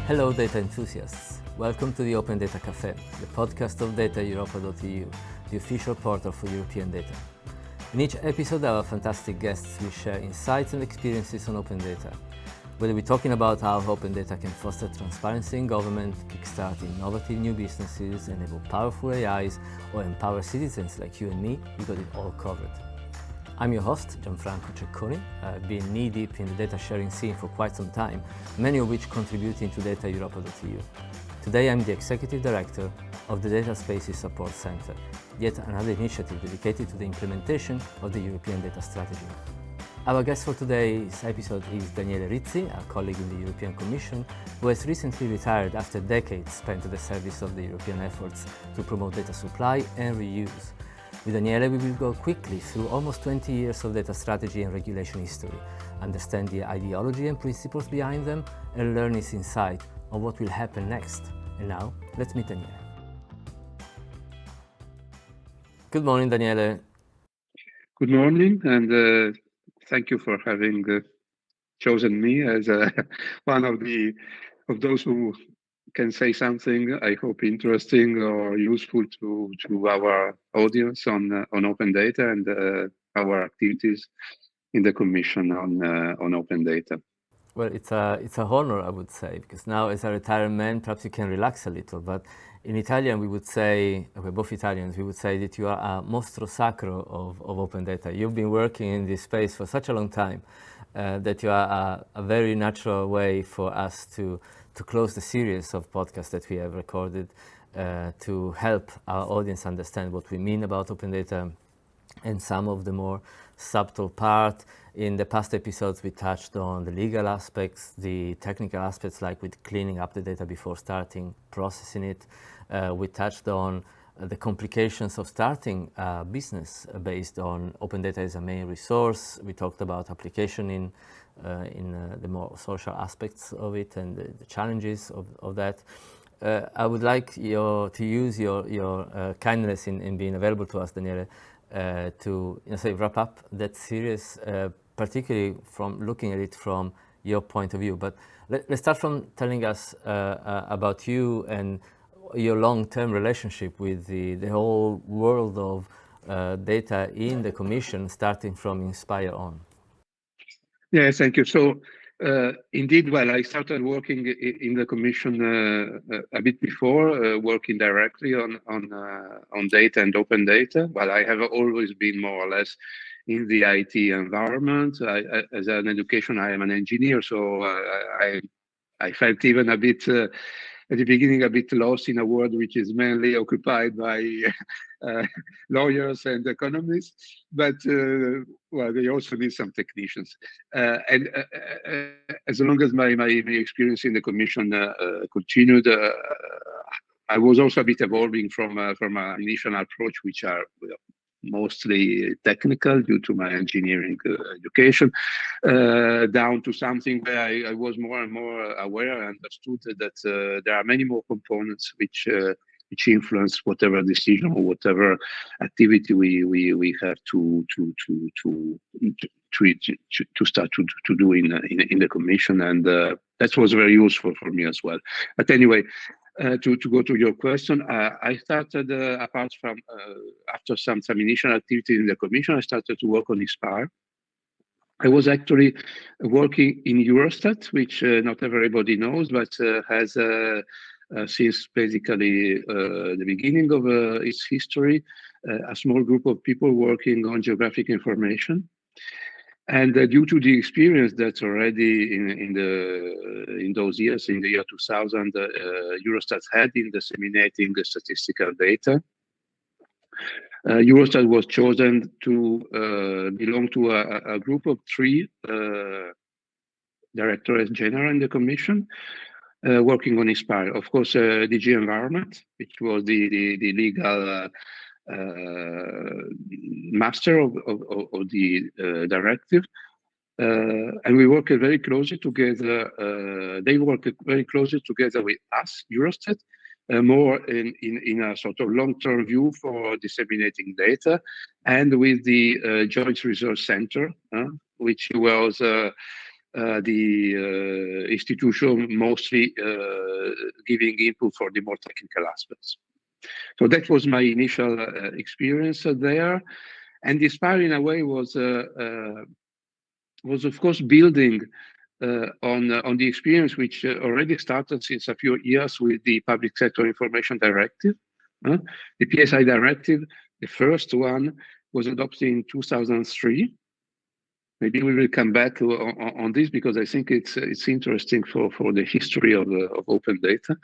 Hello, data enthusiasts. Welcome to the Open Data Café, the podcast of DataEuropa.eu, the official portal for European data. In each episode, our fantastic guests will share insights and experiences on open data. Whether we're talking about how open data can foster transparency in government, kickstart innovative new businesses, enable powerful AIs, or empower citizens like you and me, we got it all covered. I'm your host, Gianfranco Cecconi. I've been knee-deep in the data sharing scene for quite some time, many of which contributing to DataEuropa.eu. Today I'm the Executive Director of the Data Spaces Support Center, yet another initiative dedicated to the implementation of the European Data Strategy. Our guest for today's episode is Daniele Rizzi, a colleague in the European Commission, who has recently retired after decades spent at the service of the European efforts to promote data supply and reuse. With Daniele, we will go quickly through almost 20 years of data strategy and regulation history, understand the ideology and principles behind them, and learn his insight on what will happen next. And now, let's meet Daniele. Good morning, Daniele. Good morning, and thank you for having chosen me as one of those who can say something, I hope, interesting or useful to our audience on open data and our activities in the Commission on open data. Well, it's a honor, I would say, because now as a retired man, perhaps you can relax a little. But in Italian, we would say, we're both Italians, we would say that you are a mostro sacro of open data. You've been working in this space for such a long time that you are a very natural way for us to close the series of podcasts that we have recorded to help our audience understand what we mean about open data and some of the more subtle part. In the past episodes, we touched on the legal aspects, the technical aspects, like with cleaning up the data before starting processing it. We touched on the complications of starting a business based on open data as a main resource. We talked about application in the more social aspects of it and the challenges of that. I would like to use your kindness in being available to us, Daniele, to wrap up that series, particularly from looking at it from your point of view. But let's start from telling us about you and your long-term relationship with the whole world of data in the Commission, starting from Inspire on. Yeah, thank you. So indeed, well, I started working in the Commission a bit before, working directly on data and open data. Well, I have always been more or less in the IT environment. As an education, I am an engineer, so I felt even a bit at the beginning a bit lost in a world which is mainly occupied by lawyers and economists, but well, they also need some technicians. And as long as my experience in the Commission continued, I was also a bit evolving from an initial approach, which are mostly technical due to my engineering education, down to something where I was more and more aware and understood that there are many more components which influence whatever decision or whatever activity we have to start to do in the Commission, and that was very useful for me as well. But anyway, to go to your question, I started apart from after some initial activity in the Commission, I started to work on Inspire. I was actually working in Eurostat, which not everybody knows, but has since basically the beginning of its history, a small group of people working on geographic information. And due to the experience that's already in those years, in the year 2000, Eurostat had in disseminating the statistical data, Eurostat was chosen to belong to a group of 3 directors general in the Commission, working on Inspire. Of course, DG Environment, which was the legal master of the directive, and we worked very closely together. They worked very closely together with us, Eurostat, more in a sort of long-term view for disseminating data, and with the Joint Research Center, which was the institution mostly giving input for the more technical aspects. So that was my initial experience there. And INSPIRE, in a way, was of course building on the experience which already started since a few years with the Public Sector Information Directive. The PSI directive, the first one, was adopted in 2003. Maybe we will come back on this because I think it's interesting for the history of open data.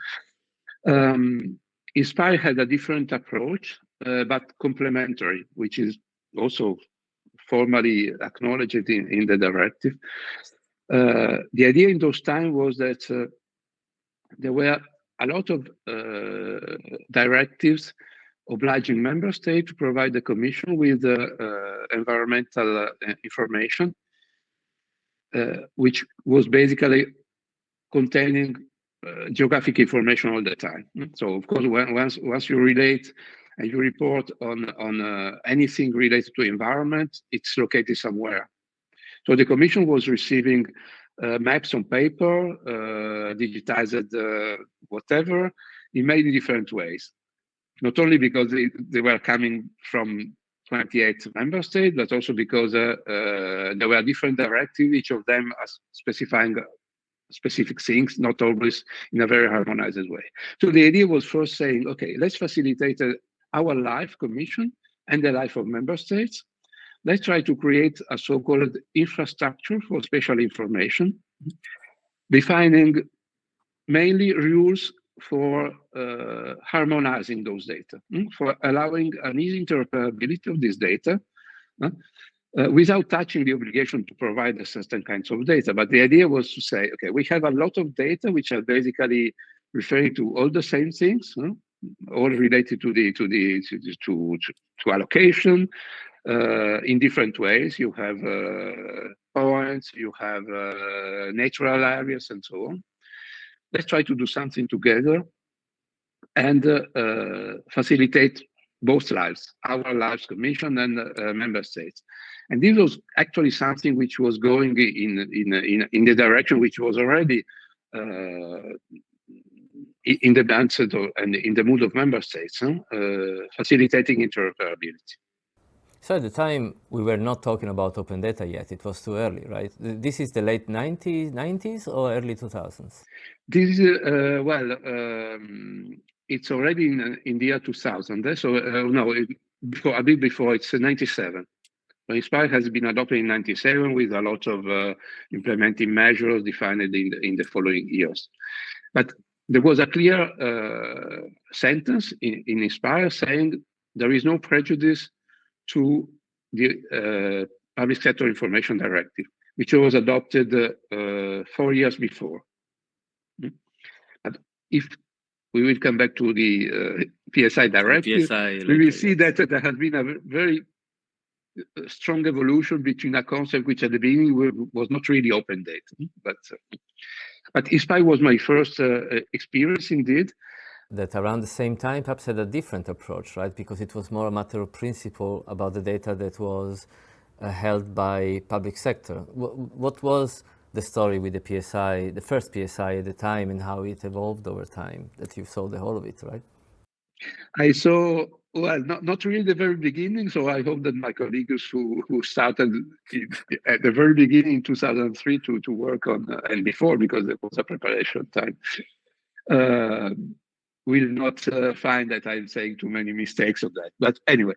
INSPIRE had a different approach, but complementary, which is also formally acknowledged in the directive. The idea in those times was that there were a lot of directives obliging member states to provide the Commission with environmental information, which was basically containing geographic information all the time. So of course, once you relate and you report on anything related to environment, it's located somewhere. So the Commission was receiving maps on paper, digitized whatever, in many different ways. Not only because they were coming from 28 member states, but also because there were different directives, each of them as specifying specific things, not always in a very harmonized way. So the idea was first saying, okay, let's facilitate our life, Commission, and the life of member states. Let's try to create a so-called infrastructure for spatial information, defining mainly rules for harmonizing those data, for allowing an easy interoperability of this data, without touching the obligation to provide certain kinds of data. But the idea was to say, okay, we have a lot of data which are basically referring to all the same things, all related to allocation in different ways. You have points, you have natural areas, and so on. Let's try to do something together and facilitate both lives, our lives, Commission, and member states. And this was actually something which was going in the direction which was already in the mindset and in the mood of member states, facilitating interoperability. So at the time, we were not talking about open data yet. It was too early, right? This is the late 90s or early 2000s? This is, it's already in the year 2000. So no, a bit before, it's 97. INSPIRE has been adopted in 97 with a lot of implementing measures defined in the following years. But there was a clear sentence in INSPIRE saying there is no prejudice to the Public Sector Information Directive, which was adopted 4 years before. But if we will come back to the PSI directive, we will see that there has been a very strong evolution between a concept which at the beginning was not really open data. But INSPIRE was my first experience indeed. That around the same time perhaps had a different approach, right? Because it was more a matter of principle about the data that was held by public sector. What was the story with the PSI, the first PSI at the time, and how it evolved over time, that you saw the whole of it, right? I saw, well, not really the very beginning, so I hope that my colleagues who started at the very beginning in 2003 to work on, and before, because it was a preparation time, will not find that I'm saying too many mistakes of that. But anyway,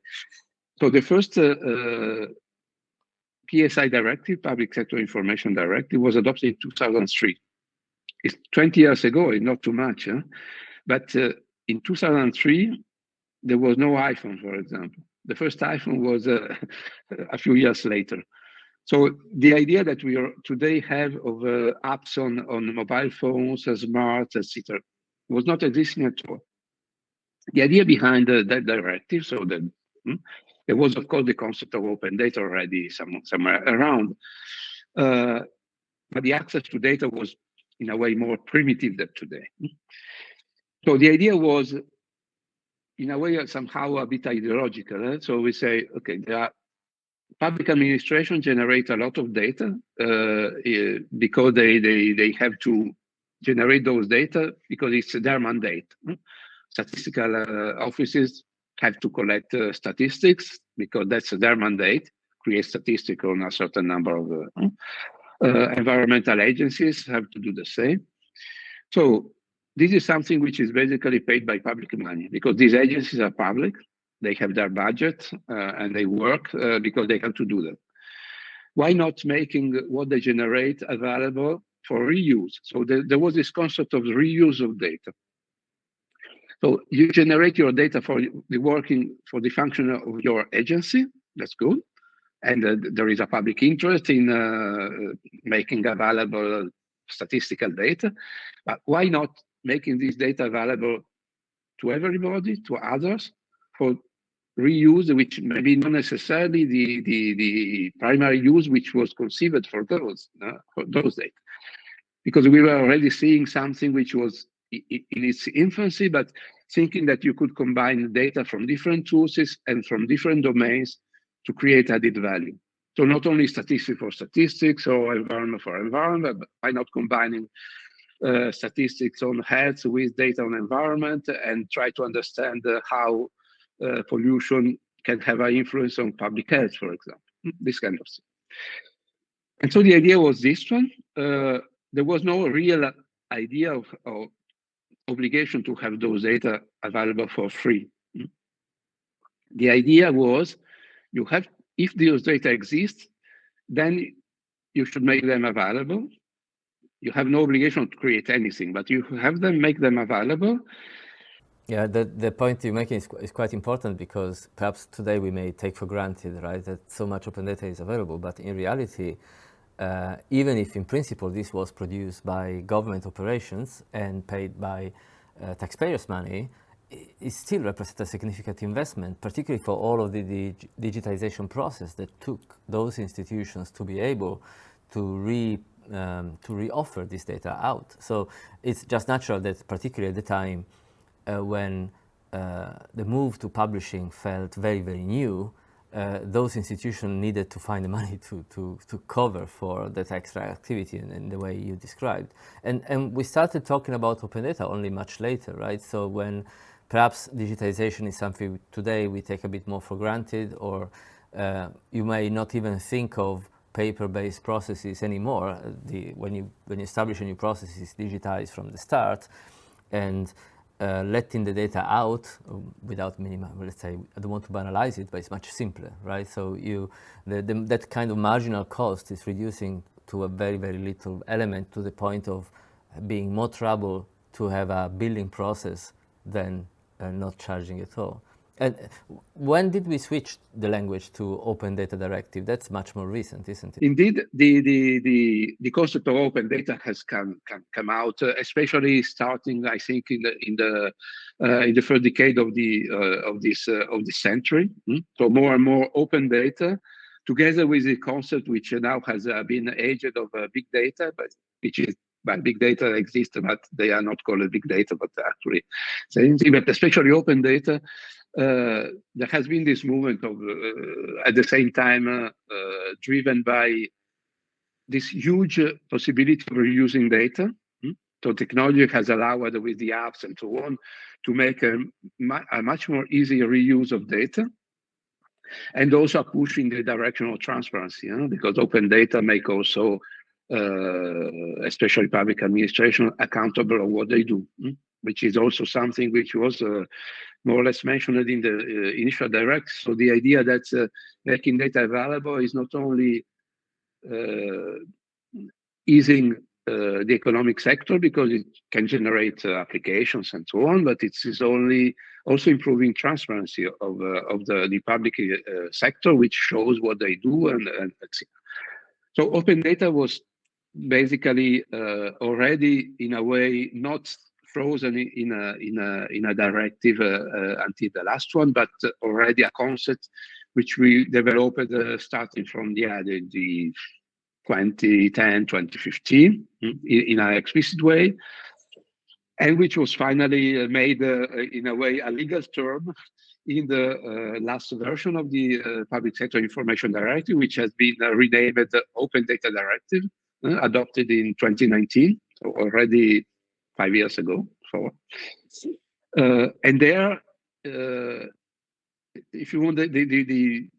so the first PSI directive, Public Sector Information Directive, was adopted in 2003. It's 20 years ago, it's not too much. Huh? But in 2003, there was no iPhone, for example. The first iPhone was a few years later. So the idea that we today have of apps on mobile phones, smart, etc., was not existing at all. The idea behind that directive, so that there was, of course, the concept of open data already somewhere around, but the access to data was, in a way, more primitive than today. So the idea was, in a way, somehow a bit ideological. So we say, okay, there are public administration generate a lot of data because they have to generate those data because it's their mandate. Statistical offices have to collect statistics because that's their mandate, create statistics on a certain number of environmental agencies have to do the same. So this is something which is basically paid by public money because these agencies are public. They have their budget and they work because they have to do that. Why not making what they generate available for reuse? So there was this concept of reuse of data. So you generate your data for the function of your agency. That's good. And there is a public interest in making available statistical data. But why not making this data available to everybody, to others, for reuse, which maybe not necessarily the primary use which was conceived for those data, because we were already seeing something which was in its infancy, but thinking that you could combine data from different sources and from different domains to create added value. So not only statistics for statistics or environment for environment, but why not combining statistics on health with data on environment and try to understand how pollution can have an influence on public health, for example, this kind of thing. And so the idea was this one. There was no real idea of obligation to have those data available for free. The idea was if those data exist, then you should make them available. You have no obligation to create anything, but you have them, make them available. Yeah, the point you're making is quite important because perhaps today we may take for granted, right, that so much open data is available, but in reality, even if in principle this was produced by government operations and paid by taxpayers' money, it still represents a significant investment, particularly for all of the digitization process that took those institutions to be able to re-offer this data out. So it's just natural that particularly at the time when the move to publishing felt very, very new, those institutions needed to find the money to cover for that extra activity in the way you described. And we started talking about open data only much later, right? So when perhaps digitization is something today we take a bit more for granted, or you may not even think of paper-based processes anymore. When you establish a new process, it's digitized from the start, and letting the data out without minimum, let's say, I don't want to banalize it, but it's much simpler, right? So that kind of marginal cost is reducing to a very, very little element, to the point of being more trouble to have a billing process than not charging at all. And when did we switch the language to Open Data Directive? That's much more recent, isn't it? Indeed, the concept of open data has come out, especially starting, I think, in the first decade of this century. So more and more open data, together with the concept which now has been aged of big data, but which is. But big data exists, but they are not called big data, but actually same thing. But especially open data, there has been this movement of, at the same time, driven by this huge possibility of reusing data. So technology has allowed, with the apps and so on, to make a much more easy reuse of data, and also push in the direction of transparency, because open data make also especially public administration accountable of what they do, which is also something which was more or less mentioned in the initial direct. So the idea that making data available is not only easing the economic sector because it can generate applications and so on, but it is also improving transparency of the public sector, which shows what they do and etc. So open data was basically already in a way not frozen in a directive until the last one, but already a concept which we developed starting from the 2010, 2015 in an explicit way, and which was finally made in a way a legal term in the last version of the Public Sector Information Directive, which has been renamed the Open Data Directive, adopted in 2019, so already 5 years ago. So, and there, if you want the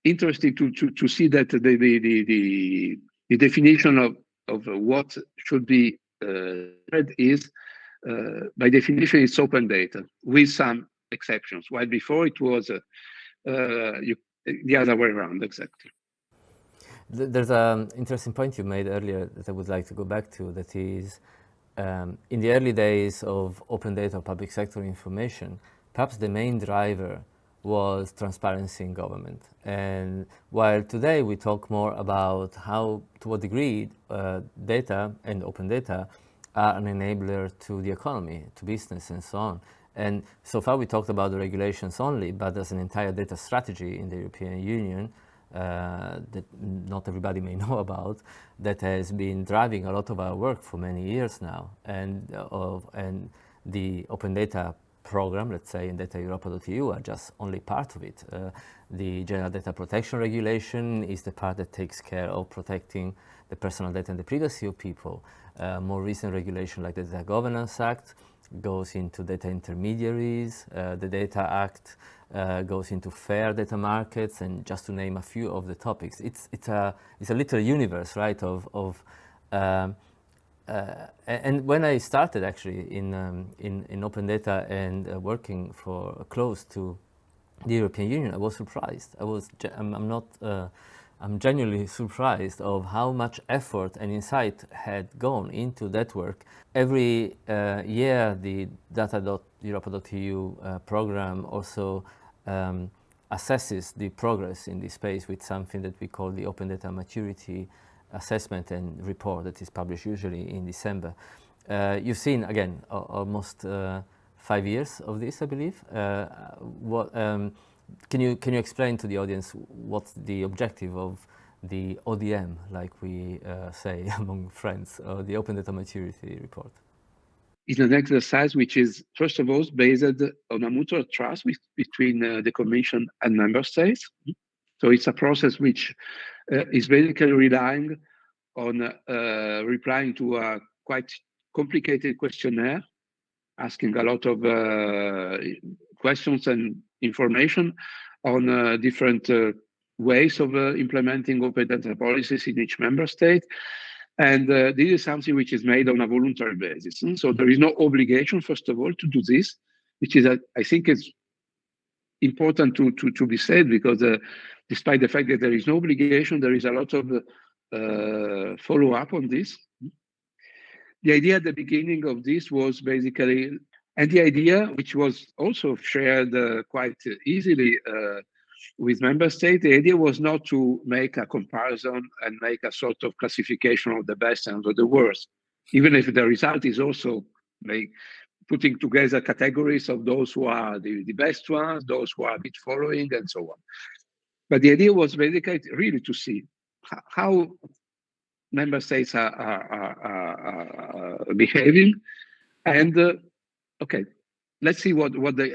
interesting to see that the definition of what should be read is by definition it's open data with some exceptions, while before it was the other way around exactly. There's an interesting point you made earlier that I would like to go back to, that is, in the early days of open data, public sector information, perhaps the main driver was transparency in government. And while today we talk more about how, to what degree, data and open data are an enabler to the economy, to business, and so on. And so far we talked about the regulations only, but there's an entire data strategy in the European Union that not everybody may know about, that has been driving a lot of our work for many years now. And the open data program, let's say, in DataEuropa.eu are just only part of it. The General Data Protection Regulation is the part that takes care of protecting the personal data and the privacy of people. More recent regulation like the Data Governance Act goes into data intermediaries. The Data Act goes into fair data markets, and just to name a few of the topics. It's a little universe, right, and when I started actually in open data and working for close to the European Union, I was surprised. I'm genuinely surprised of how much effort and insight had gone into that work. Every year, the Data.Europa.eu program also assesses the progress in this space with something that we call the Open Data Maturity Assessment and Report that is published usually in December. You've seen, again, almost 5 years of this, I believe. Can you explain to the audience what's the objective of the ODM, like we say among friends, or the Open Data Maturity Report? It's an exercise which is, first of all, based on a mutual trust between the Commission and Member States. So it's a process which is basically relying on replying to a quite complicated questionnaire, asking a lot of questions and information on different ways of implementing open data policies in each member state. And this is something which is made on a voluntary basis. So there is no obligation, first of all, to do this, which is, I think, it's important to be said, because despite the fact that there is no obligation, there is a lot of follow-up on this. The idea at the beginning of this was basically, and the idea, which was also shared quite easily with member states, the idea was not to make a comparison and make a sort of classification of the best and of the worst, even if the result is also putting together categories of those who are the best ones, those who are a bit following, and so on. But the idea was basically really to see how member states are behaving, and okay, let's see what they.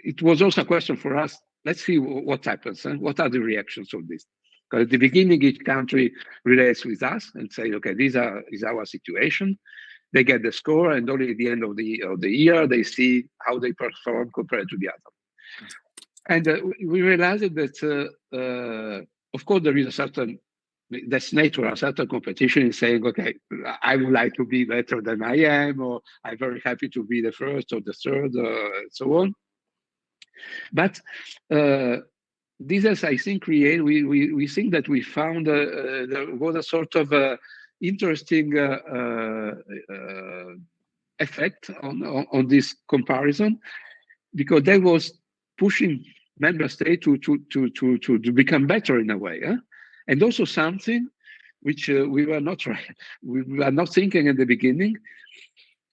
It was also a question for us. Let's see what happens and what are the reactions of this. Because at the beginning, each country relates with us and say, okay, is our situation. They get the score, and only at the end of the year they see how they perform compared to the other. And we realized that, of course, there is a certain, that's natural, a certain competition in saying, okay, I would like to be better than I am, or I'm very happy to be the first or the third, and so on. But this is, I think, we think that we found there was a sort of interesting effect on this comparison, because that was pushing member states to become better in a way, and also something which we were not thinking at the beginning.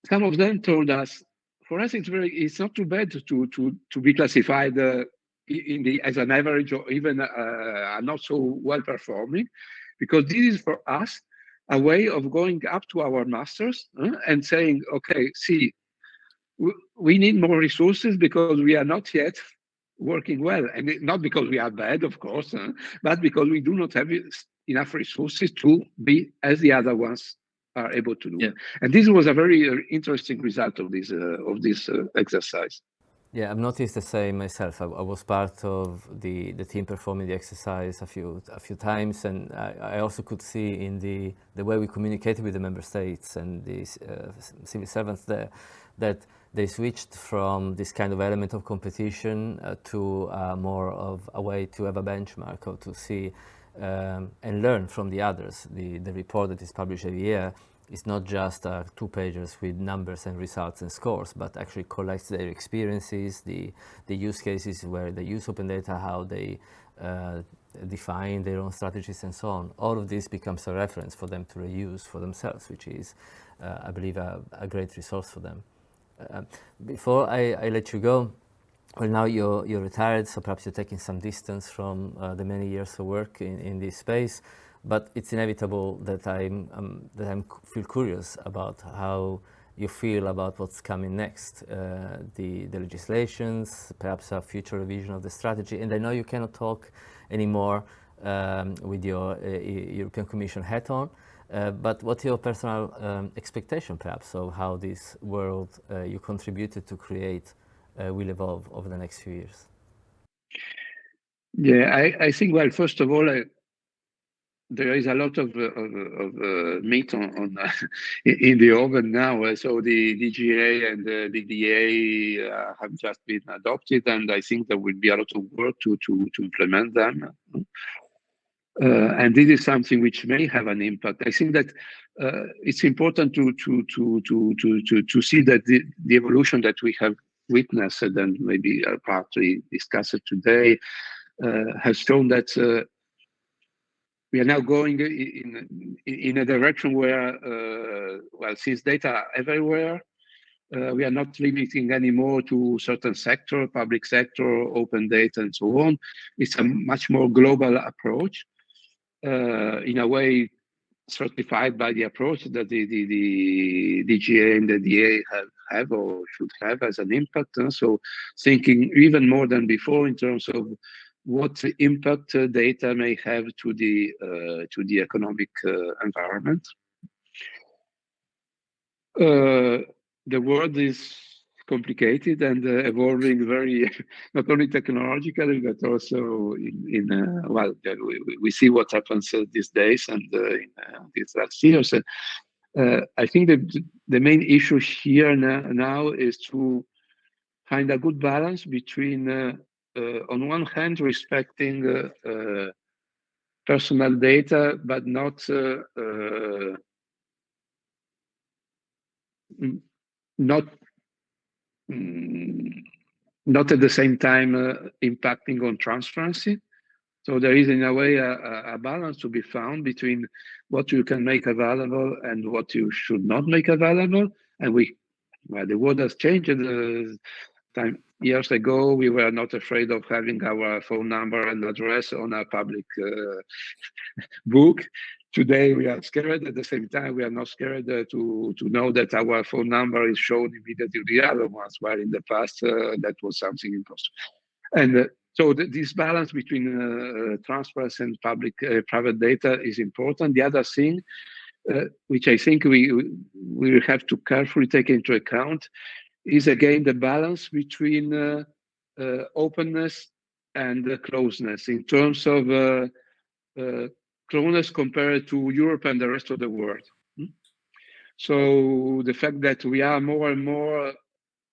Some of them told us, for us, it's not too bad to be classified as an average or even not so well performing, because this is for us a way of going up to our masters and saying, okay, see, we need more resources because we are not yet working well, and not because we are bad, of course, but because we do not have enough resources to be as the other ones are able to do. Yeah. And this was a very interesting result of this exercise. Yeah, I've noticed the same myself. I was part of the team performing the exercise a few times, and I also could see in the way we communicated with the member states and the civil servants there that they switched from this kind of element of competition to more of a way to have a benchmark or to see and learn from the others. The report that is published every year is not just 2 pages with numbers and results and scores, but actually collects their experiences, the use cases where they use open data, how they define their own strategies and so on. All of this becomes a reference for them to reuse for themselves, which is, I believe, a great resource for them. Before I let you go, well, now you're retired, so perhaps you're taking some distance from the many years of work in this space. But it's inevitable that I feel curious about how you feel about what's coming next, the legislations, perhaps a future revision of the strategy. And I know you cannot talk anymore with your European Commission hat on, but what's your personal expectation, perhaps, of how this world you contributed to create will evolve over the next few years? Yeah, I think, well, first of all, there is a lot of meat on in the oven now. So the DGA and the DDA have just been adopted, and I think there will be a lot of work to implement them. And this is something which may have an impact. I think that it's important to see that the evolution that we have witnessed and maybe partly discussed today has shown that we are now going in a direction where, well, since data are everywhere, we are not limiting anymore to certain sector, public sector, open data, and so on. It's a much more global approach, in a way certified by the approach that the DGA and the DA have or should have as an impact. So thinking even more than before in terms of what impact data may have to the economic environment. The world is complicated and evolving very, not only technologically, but also well, we see what happens these days and in these last years. I think that the main issue here now is to find a good balance between on one hand, respecting personal data, but not at the same time impacting on transparency. So there is, in a way, a balance to be found between what you can make available and what you should not make available. And well, the world has changed. Years ago, we were not afraid of having our phone number and address on a public book. Today, we are scared. At the same time, we are not scared to know that our phone number is shown immediately to the other ones, while in the past, that was something impossible. And so this balance between transparency and private data is important. The other thing, which I think we have to carefully take into account, is again the balance between openness and closeness in terms of closeness compared to Europe and the rest of the world. So the fact that we are more and more,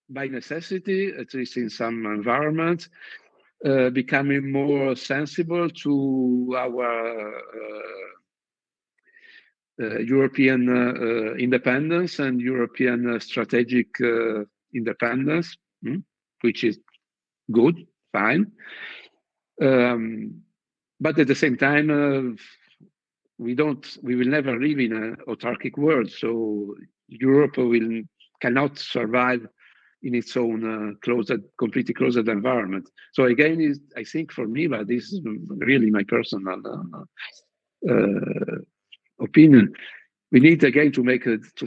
by necessity, at least in some environments, becoming more sensible to our European independence and European strategic independence, which is good, fine. But at the same time, we will never live in an autarkic world. So Europe cannot survive in its own completely closed environment. So again, I think for me, but this is really my personal opinion, we need again to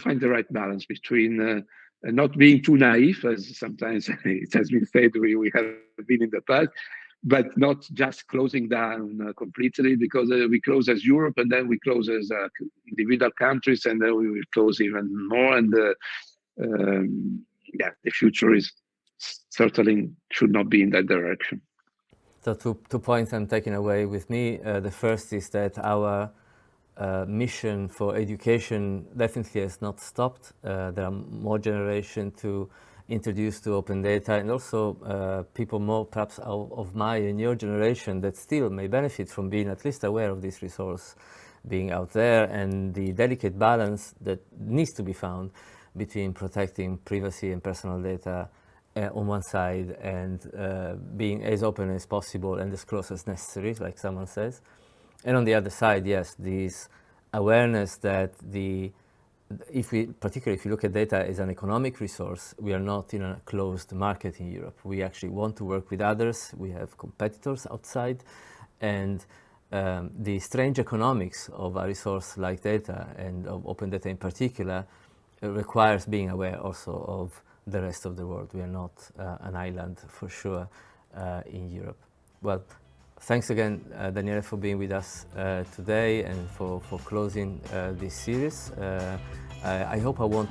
find the right balance between not being too naive, as sometimes it has been said we have been in the past, but not just closing down completely, because we close as Europe, and then we close as individual countries, and then we will close even more. And the future is certainly should not be in that direction. So two points I'm taking away with me. The first is that our mission for education definitely has not stopped. There are more generations to introduce to open data, and also people more perhaps of my and your generation that still may benefit from being at least aware of this resource being out there, and the delicate balance that needs to be found between protecting privacy and personal data on one side, and being as open as possible and as close as necessary, like someone says. And on the other side, yes, this awareness that particularly if you look at data as an economic resource, we are not in a closed market in Europe. We actually want to work with others. We have competitors outside, and the strange economics of a resource like data, and of open data in particular, requires being aware also of the rest of the world. We are not an island for sure in Europe. Well, thanks again, Daniele, for being with us today and for closing this series. I hope I won't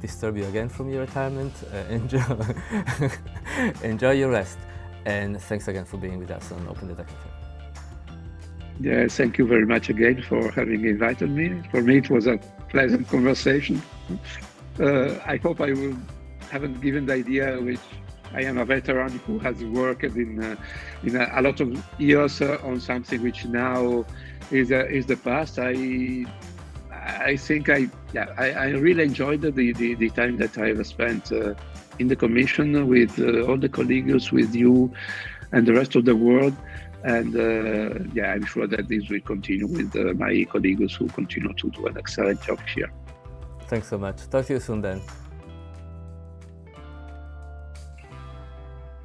disturb you again from your retirement. Enjoy your rest, and thanks again for being with us on Open Data Cafe. Yeah, thank you very much again for having invited me. For me, it was a pleasant conversation. I hope I haven't given the idea which I am a veteran who has worked in a lot of years on something which now is the past. I think I really enjoyed the time that I have spent in the Commission with all the colleagues, with you and the rest of the world. And I'm sure that this will continue with my colleagues who continue to do an excellent job here. Thanks so much. Talk to you soon then.